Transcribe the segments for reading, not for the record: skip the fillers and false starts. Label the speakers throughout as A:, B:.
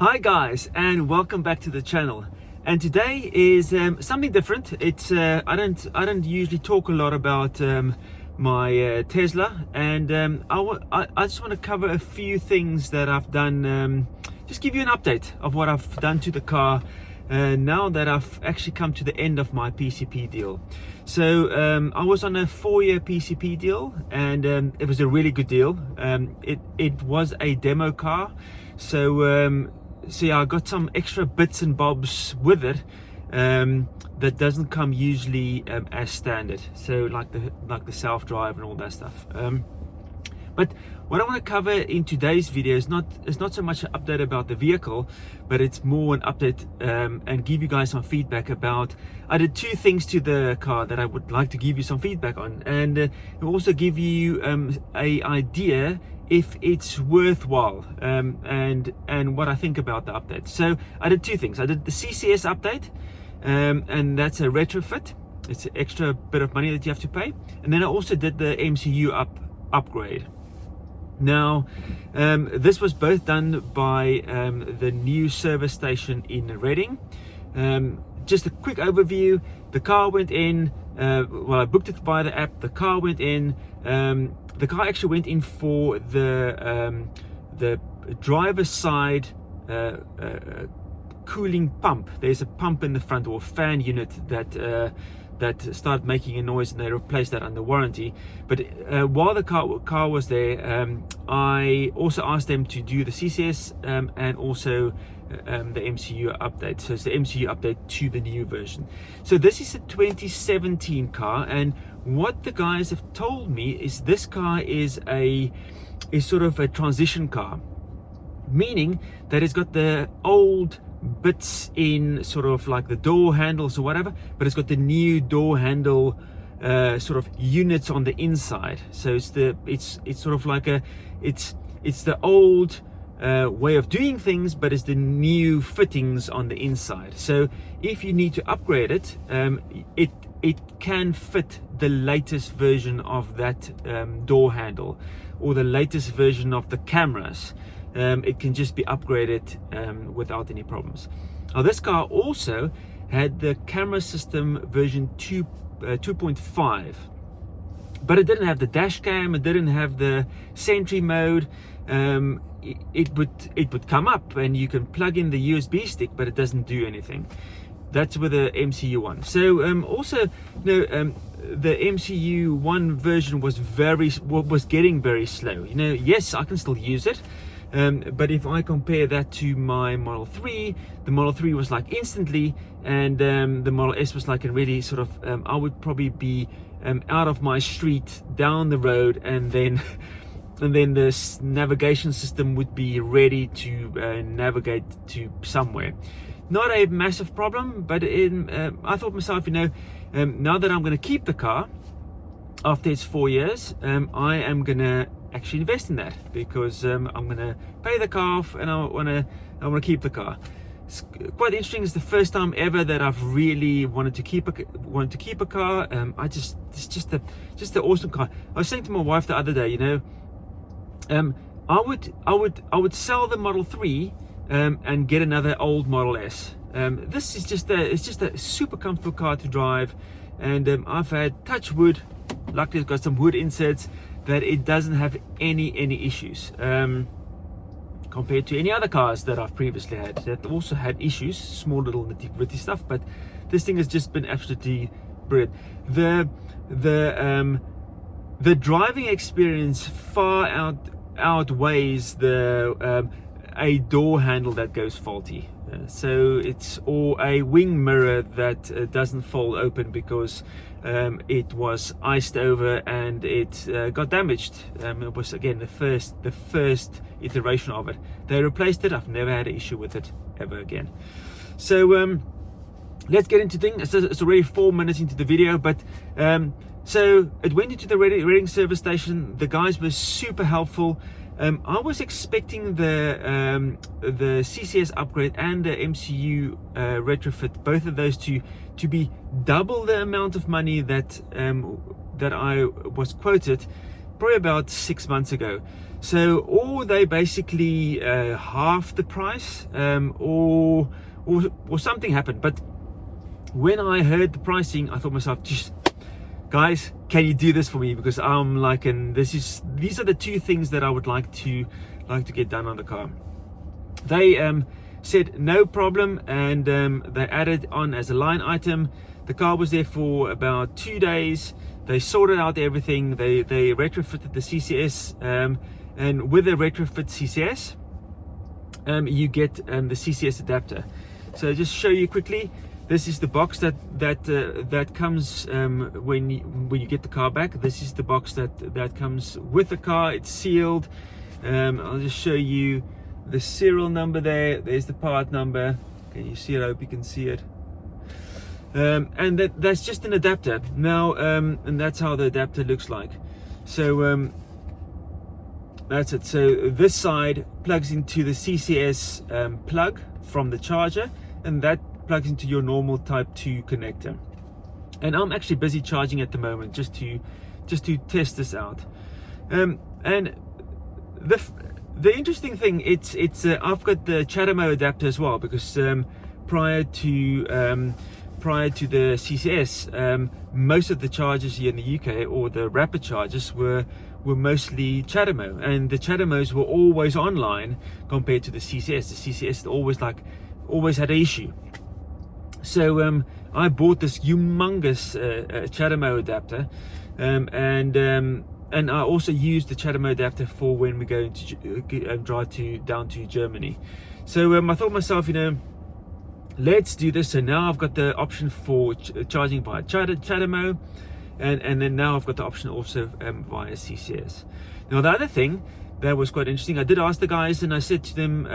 A: Hi guys, and welcome back to the channel. And today is something different. It's I don't usually talk a lot about my Tesla, and I just want to cover a few things that I've done. Just give you an update of what I've done to the car now that I've actually come to the end of my PCP deal. So I was on a 4-year PCP deal, and it was a really good deal. It was a demo car, so yeah, I got some extra bits and bobs with it that doesn't come usually as standard. So like the self-drive and all that stuff. But what I want to cover in today's video is not so much an update about the vehicle, but it's more an update and give you guys some feedback about. I did 2 things to the car that I would like to give you some feedback on, and also give you a idea if it's worthwhile and what I think about the update. So I did 2 things. I did the CCS update, and that's a retrofit. It's an extra bit of money that you have to pay. And then I also did the MCU upgrade. Now, this was both done by the new service station in Reading. Just a quick overview. The car went in, well, I booked it via the app. The car went in. The car actually went in for the driver's side cooling pump. There's a pump in the front, or fan unit, that started making a noise, and they replaced that under warranty. But while the car was there, I also asked them to do the CCS and also the MCU update. So it's the MCU update to the new version. So this is a 2017 car, and what the guys have told me is this car is sort of a transition car, meaning that it's got the old bits in sort of like the door handles or whatever, but it's got the new door handle sort of units on the inside. So it's sort of like it's the old way of doing things, but it's the new fittings on the inside. So if you need to upgrade it, it can fit the latest version of that door handle, or the latest version of the cameras. It can just be upgraded without any problems. Now, this car also had the camera system version 2.5, but it didn't have the dash cam. It didn't have the sentry mode. It would come up and you can plug in the USB stick, but it doesn't do anything. That's with the MCU1. So also, the MCU1 version was getting very slow. Yes, I can still use it. But if I compare that to my Model 3, the Model 3 was like instantly, and the Model S was like a really sort of, I would probably be out of my street, down the road, and then the navigation system would be ready to navigate to somewhere. Not a massive problem, but I thought myself, now that I'm going to keep the car after its 4 years, I am going to actually invest in that, because I'm going to pay the car off, and I want to keep the car. It's quite interesting. It's the first time ever that I've really wanted to keep a car. It's just an awesome car. I was saying to my wife the other day, I would sell the Model 3 and get another old Model S. This is just a super comfortable car to drive, and I've had, touch wood, luckily it's got some wood inserts, that it doesn't have any issues compared to any other cars that I've previously had that also had issues, small little nitty-gritty stuff. But this thing has just been absolutely brilliant. The driving experience far outweighs a door handle that goes faulty. Or a wing mirror that doesn't fold open because it was iced over and it got damaged. It was, again, the first iteration of it. They replaced it. I've never had an issue with it ever again. So let's get into things. It's already 4 minutes into the video, but so it went into the Reading service station. The guys were super helpful. I was expecting the CCS upgrade and the MCU retrofit, both of those to be double the amount of money that I was quoted. probably about 6 months ago. So, or they basically halved the price, or something happened. But when I heard the pricing, I thought to myself, just guys, can you do this for me? Because I'm like, and these are the two things that I would like to get done on the car. They said no problem, and they added on as a line item. The car was there for about 2 days. They sorted out everything. They retrofitted the CCS, and with the retrofit CCS, you get the CCS adapter. So just show you quickly. This is the box that comes when you get the car back. This is the box that comes with the car. It's sealed. I'll just show you the serial number there. There's the part number. Can you see it? I hope you can see it. And that's just an adapter now, and that's how the adapter looks like. So that's it. So this side plugs into the CCS plug from the charger, and that plugs into your normal type 2 connector. And I'm actually busy charging at the moment just to test this out. And the interesting thing, it's I've got the CHAdeMO adapter as well, because prior to the CCS, most of the chargers here in the UK, or the rapid chargers, were mostly CHAdeMO, and the CHAdeMOs were always online compared to the CCS. The CCS always had an issue. So I bought this humongous CHAdeMO adapter, and I also use the CHAdeMO adapter for when we go to drive down to Germany. So I thought to myself, let's do this. So now I've got the option for charging via CHAdeMO, and then now I've got the option also via CCS. Now the other thing that was quite interesting, I did ask the guys, and I said to them,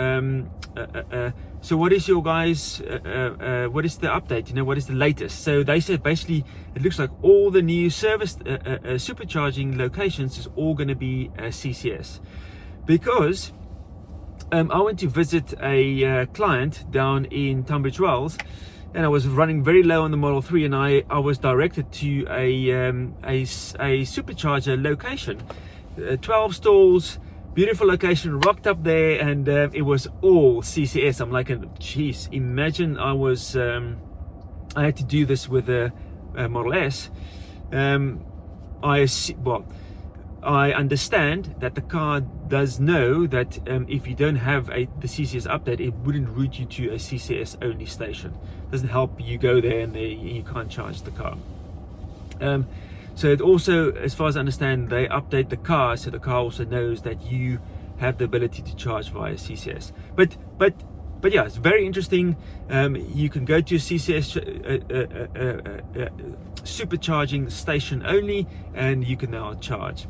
A: so what is your guys, what is the update, what is the latest? So they said basically it looks like all the new service supercharging locations is all going to be CCS, because I went to visit a client down in Tunbridge Wells, and I was running very low on the Model 3, and I was directed to a supercharger location, 12 stalls, beautiful location, rocked up there, and it was all CCS. I'm like, geez, imagine I had to do this with a Model S. I understand that the car does know that if you don't have the CCS update, it wouldn't route you to a CCS only station. It doesn't help you go there and you can't charge the car. So it also, as far as I understand, they update the car so the car also knows that you have the ability to charge via CCS. But yeah, it's very interesting. You can go to a CCS supercharging station only, and you can now charge.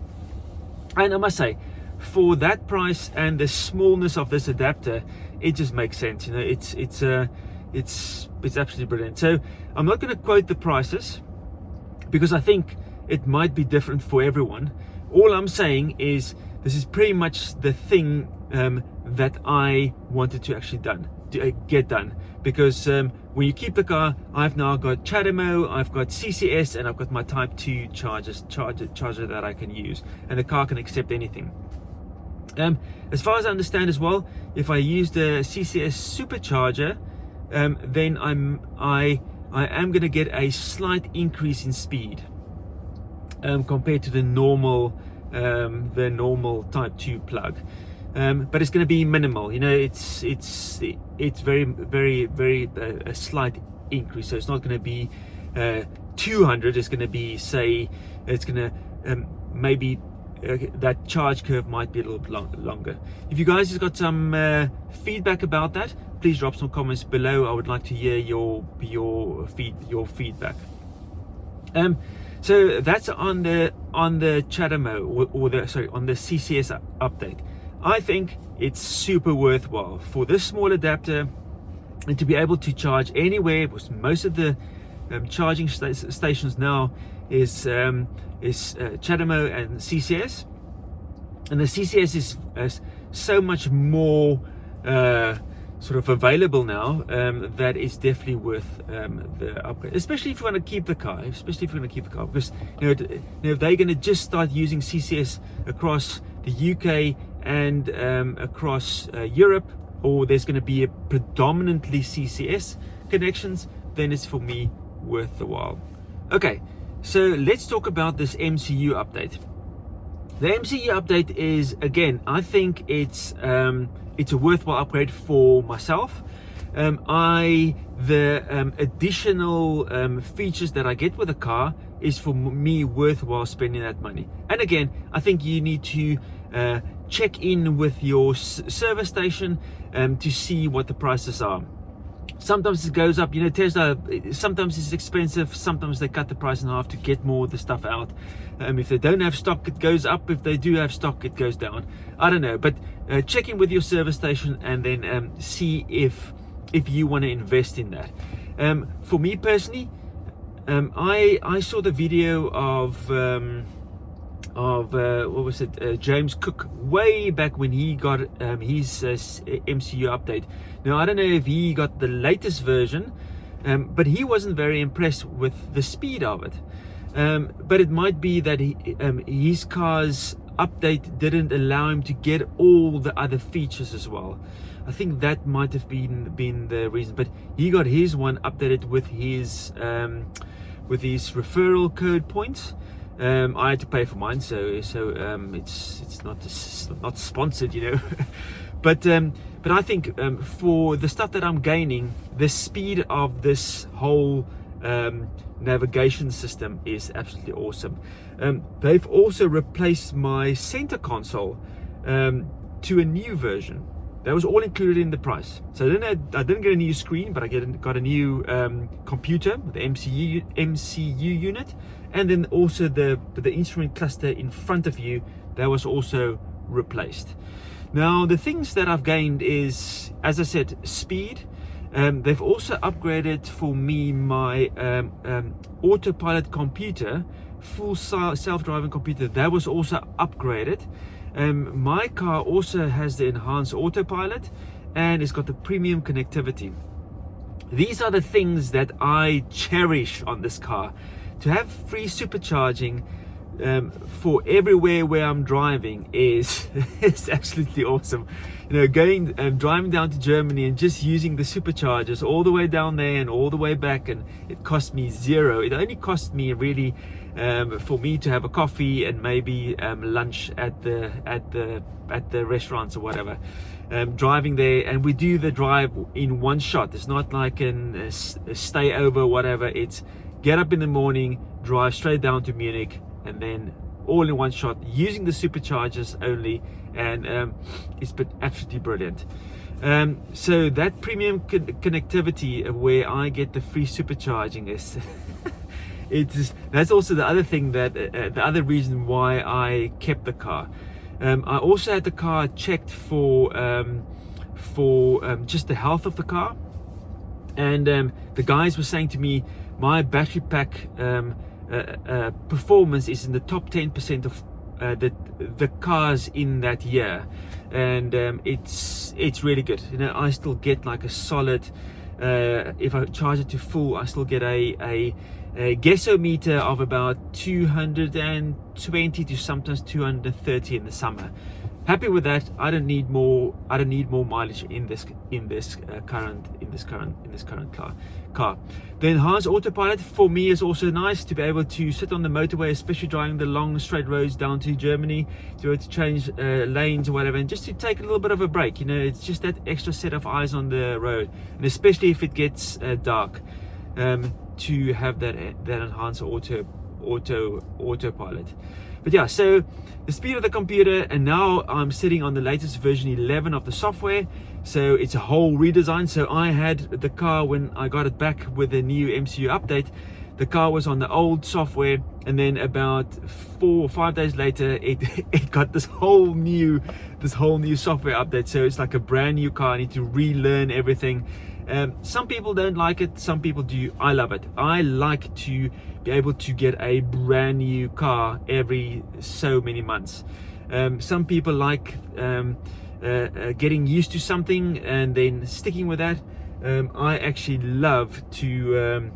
A: And I must say, for that price and the smallness of this adapter, it just makes sense. It's absolutely brilliant. So I'm not going to quote the prices, because I think it might be different for everyone. All I'm saying is this is pretty much the thing that I wanted to actually get done, because when you keep the car, I've now got CHAdeMO, I've got CCS, and I've got my Type 2 charger that I can use, and the car can accept anything. As far as I understand as well, if I use the CCS supercharger, then I am going to get a slight increase in speed compared to the normal Type 2 plug, but it's going to be minimal. It's very, very, very a slight increase. So it's not going to be 200. It's going to be, say, it's going to maybe that charge curve might be a little bit longer. If you guys have got some feedback about that, please drop some comments below. I would like to hear your feedback. So that's on the CHAdeMO, on the CCS update. I think it's super worthwhile for this small adapter, and to be able to charge anywhere, because most of the charging stations now is CHAdeMO and CCS, and the CCS is so much more sort of available now, that is definitely worth the upgrade, especially if you want to keep the car, because if they're going to just start using CCS across the UK and across Europe, or there's going to be a predominantly CCS connections, then it's for me worth the while. Okay, so let's talk about this MCU update. The MCU update is, again, I think it's a worthwhile upgrade for myself. The additional features that I get with the car is for me worthwhile spending that money. And again, I think you need to check in with your service station to see what the prices are. Sometimes it goes up, Tesla, sometimes it's expensive, sometimes they cut the price in half to get more of the stuff out. If they don't have stock, it goes up. If they do have stock, it goes down. I don't know, but check in with your service station and then see if you want to invest in that. For me personally, I saw the video of what was it, James Cook, way back when he got his MCU update. Now I don't know if he got the latest version, but he wasn't very impressed with the speed of it. But it might be that his car's update didn't allow him to get all the other features as well. I think that might have been the reason. But he got his one updated with his referral code points. I had to pay for mine, so it's not sponsored, but I think for the stuff that I'm gaining, the speed of this whole navigation system is absolutely awesome. They've also replaced my center console to a new version. That was all included in the price. So I didn't get a new screen, but I got a new computer, the MCU unit, and then also the instrument cluster in front of you, that was also replaced. Now the things that I've gained is, as I said, speed. They've also upgraded for me my autopilot computer, full self-driving computer. That was also upgraded. My car also has the enhanced autopilot, and it's got the premium connectivity. These are the things that I cherish on this car. To have free supercharging for everywhere where I'm driving is absolutely awesome. Driving down to Germany and just using the superchargers all the way down there and all the way back, and it cost me zero. It only cost me really for me to have a coffee and maybe lunch at the restaurants or whatever. Driving there, and we do the drive in one shot. It's not like a stay over, whatever. It's get up in the morning, drive straight down to Munich, and then all in one shot using the superchargers only, and it's been absolutely brilliant. So that premium connectivity where I get the free supercharging is that's also the other thing that the other reason why I kept the car. I also had the car checked for just the health of the car, and the guys were saying to me my battery pack performance is in the top 10% of the cars in that year, and it's really good. I still get like a solid, if I charge it to full, I still get a gasometer of about 220 to sometimes 230 in the summer. Happy with that. I don't need more mileage in this current car. The enhanced autopilot for me is also nice, to be able to sit on the motorway, especially driving the long straight roads down to Germany, to be able to change lanes or whatever, and just to take a little bit of a break. It's just that extra set of eyes on the road, and especially if it gets dark, to have that enhanced autopilot. But yeah, so the speed of the computer, and now I'm sitting on the latest version 11 of the software, so it's a whole redesign. So I had the car, when I got it back with the new MCU update, the car was on the old software, and then about 4 or 5 days later it got this whole new software update. So it's like a brand new car. I need to relearn everything. Some people don't like it, some people do. I love it. I like to be able to get a brand new car every so many months. Some people like getting used to something and then sticking with that. I actually love to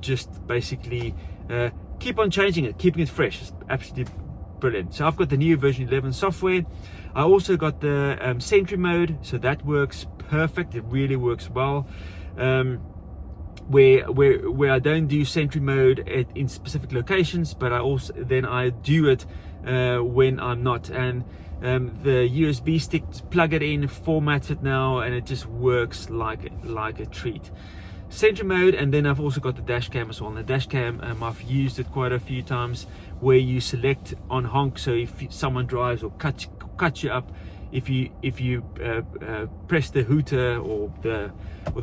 A: just basically keep on changing it, keeping it fresh. It's absolutely brilliant. So I've got the new version 11 software. I also got the Sentry mode, so that works perfect. It really works well. Where I don't do Sentry mode in specific locations, but I do it when I'm not. And the USB stick, plug it in, formats it now, and it just works like a treat. Sentry mode, and then I've also got the dash cam as well. And the dash cam, I've used it quite a few times, where you select on honk. So if someone drives or cut you up, if you press the hooter or the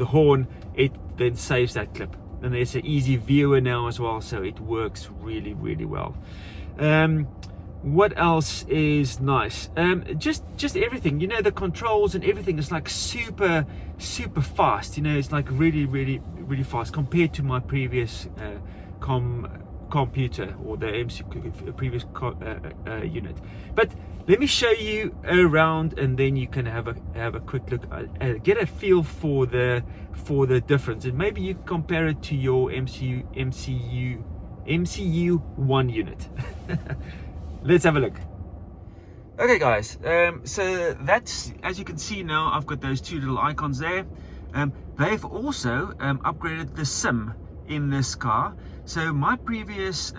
A: horn, it then saves that clip. And there's an easy viewer now as well, so it works really, really well. What else is nice? Just everything, you know, the controls and everything is like super fast. You know, it's like really fast compared to my previous computer, or the MCU previous unit. But let me show you around, and then you can have a quick look, get a feel for the difference, and maybe you compare it to your MCU ONE unit. Let's have a look. Okay guys, so that's, as you can see now, I've got those two little icons there. They've also upgraded the SIM in this car. So my previous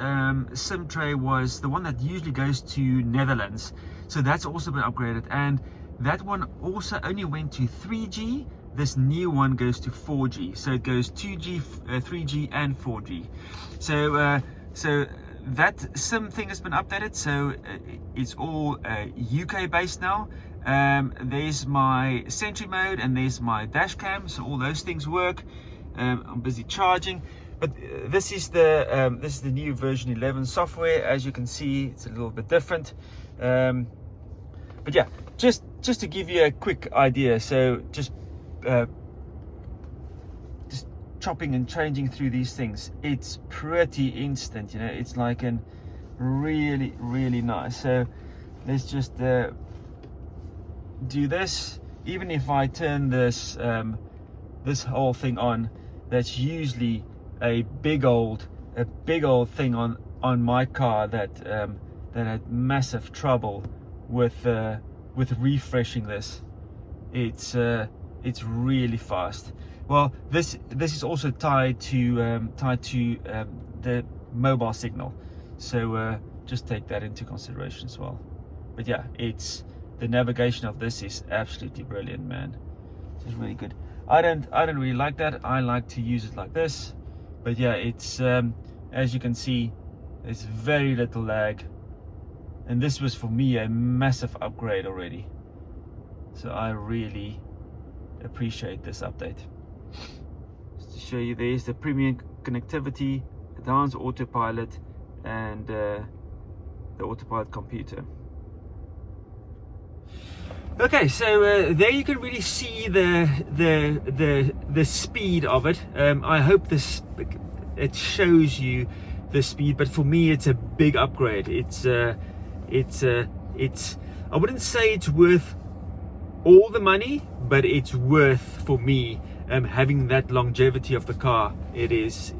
A: SIM tray was the one that usually goes to Netherlands, so that's also been upgraded, and that one also only went to 3G. This new one goes to 4G, so it goes 2G, 3G and 4G. So that SIM thing has been updated, so it's all UK based now. There's my Sentry mode and there's my dash cam, so all those things work. I'm busy charging, but this is the new version 11 software. As you can see, it's a little bit different, but yeah, just to give you a quick idea. So just chopping and changing through these things, it's pretty instant, you know. It's like an really nice. So let's just do this. Even if I turn this this whole thing on, that's usually a big old thing on my car that had massive trouble with refreshing this. It's really fast. Well, this is also tied to the mobile signal, so just take that into consideration as well. But yeah, the navigation of this is absolutely brilliant, man. It's really good. I don't really like that. I like to use it like this. But yeah, it's as you can see, there's very little lag, and this was for me a massive upgrade already. So I really appreciate this update. Just to show you, there's the premium connectivity, advanced autopilot, and the autopilot computer. Okay, so there you can really see the speed of it. I hope it shows you the speed, but for me it's a big upgrade. It's I wouldn't say it's worth all the money, but it's worth, for me, having that longevity of the car. It is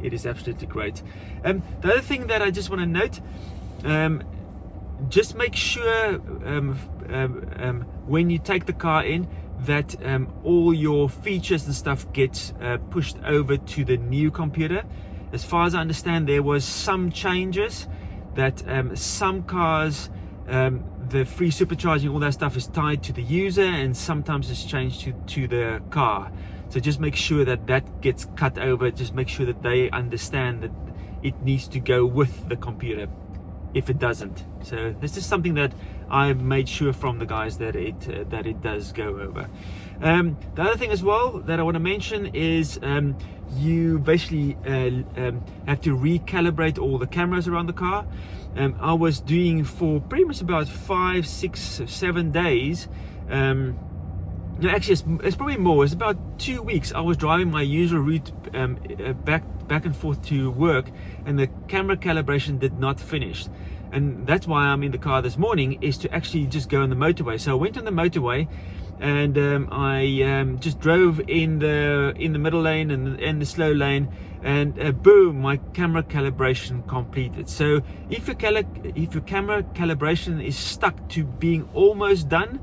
A: absolutely great. The other thing that I just want to note, just make sure when you take the car in that all your features and stuff gets pushed over to the new computer. As far as I understand, there was some changes that some cars, the free supercharging, all that stuff is tied to the user, and sometimes it's changed to the car. So just make sure that gets cut over. Just make sure that they understand that it needs to go with the computer if it doesn't. So this is something that I made sure from the guys that it does go over. The other thing as well that I want to mention is you basically have to recalibrate all the cameras around the car. I was doing for pretty much about 5, 6, 7 days. No, actually it's probably more. It's about 2 weeks. I was driving my usual route back and forth to work, and the camera calibration did not finish. and that's why I'm in the car this morning, is to actually just go on the motorway. So I went on the motorway, and I just drove in the middle lane and the slow lane, and boom, my camera calibration completed. So if your camera calibration is stuck to being almost done,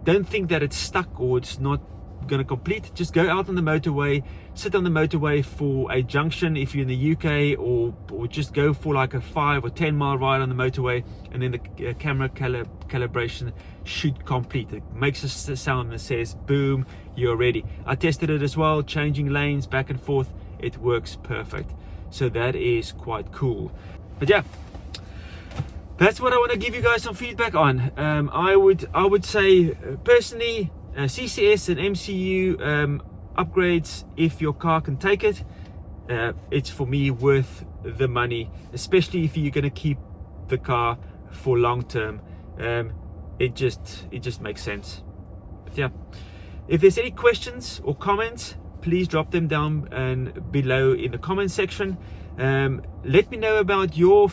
A: don't think that it's stuck or it's not going to complete. Just go out on the motorway, sit on the motorway for a junction if you're in the UK, or just go for like a 5 or 10 mile ride on the motorway, and then the camera calibration should complete. It makes a sound that says boom, you're ready. I tested it as well, changing lanes back and forth. It works perfect. So that is quite cool. But yeah, that's what I want to give you guys some feedback on. I would say personally, CCS and MCU upgrades, if your car can take it, it's for me worth the money, especially if you're going to keep the car for long term. It just makes sense. But yeah, if there's any questions or comments, please drop them down and below in the comment section. Let me know about your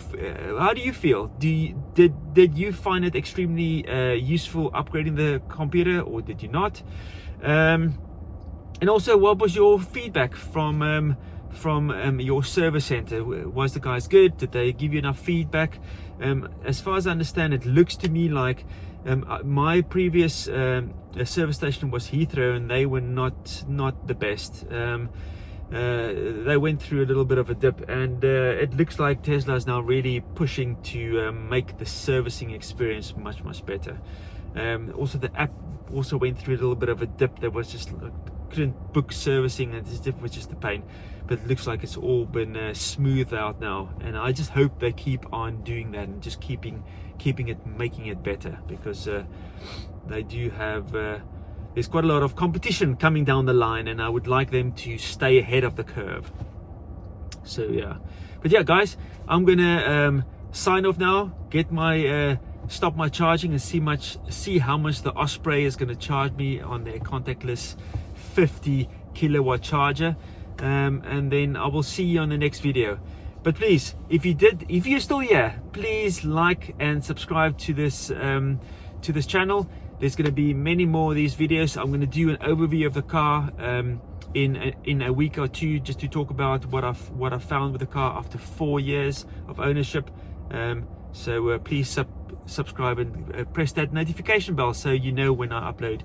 A: how do you feel? Did you find it extremely useful upgrading the computer, or did you not? And also, what was your feedback from your service center? Was the guys good? Did they give you enough feedback? As far as I understand, it looks to me like my previous service station was Heathrow, and they were not the best. They went through a little bit of a dip, and it looks like Tesla is now really pushing to make the servicing experience much better. Also, the app also went through a little bit of a dip. There was just couldn't book servicing, and this dip was just a pain. But it looks like it's all been smoothed out now, and I just hope they keep on doing that and just keeping it, making it better, because they do have there's quite a lot of competition coming down the line, and I would like them to stay ahead of the curve. So yeah, but yeah guys, I'm gonna sign off now, get my stop my charging, and see how much the Osprey is going to charge me on their contactless 50 kilowatt charger, and then I will see you on the next video. But please, if you're still here, please like and subscribe to this channel. There's going to be many more of these videos. I'm going to do an overview of the car in a week or two, just to talk about what I've found with the car after 4 years of ownership. So please subscribe and press that notification bell so you know when I upload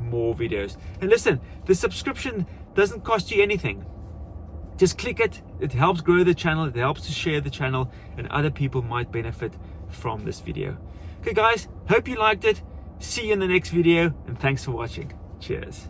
A: more videos. And listen, the subscription doesn't cost you anything. Just click it. It helps grow the channel. It helps to share the channel, and other people might benefit from this video. Okay guys, hope you liked it. See you in the next video, and thanks for watching. Cheers.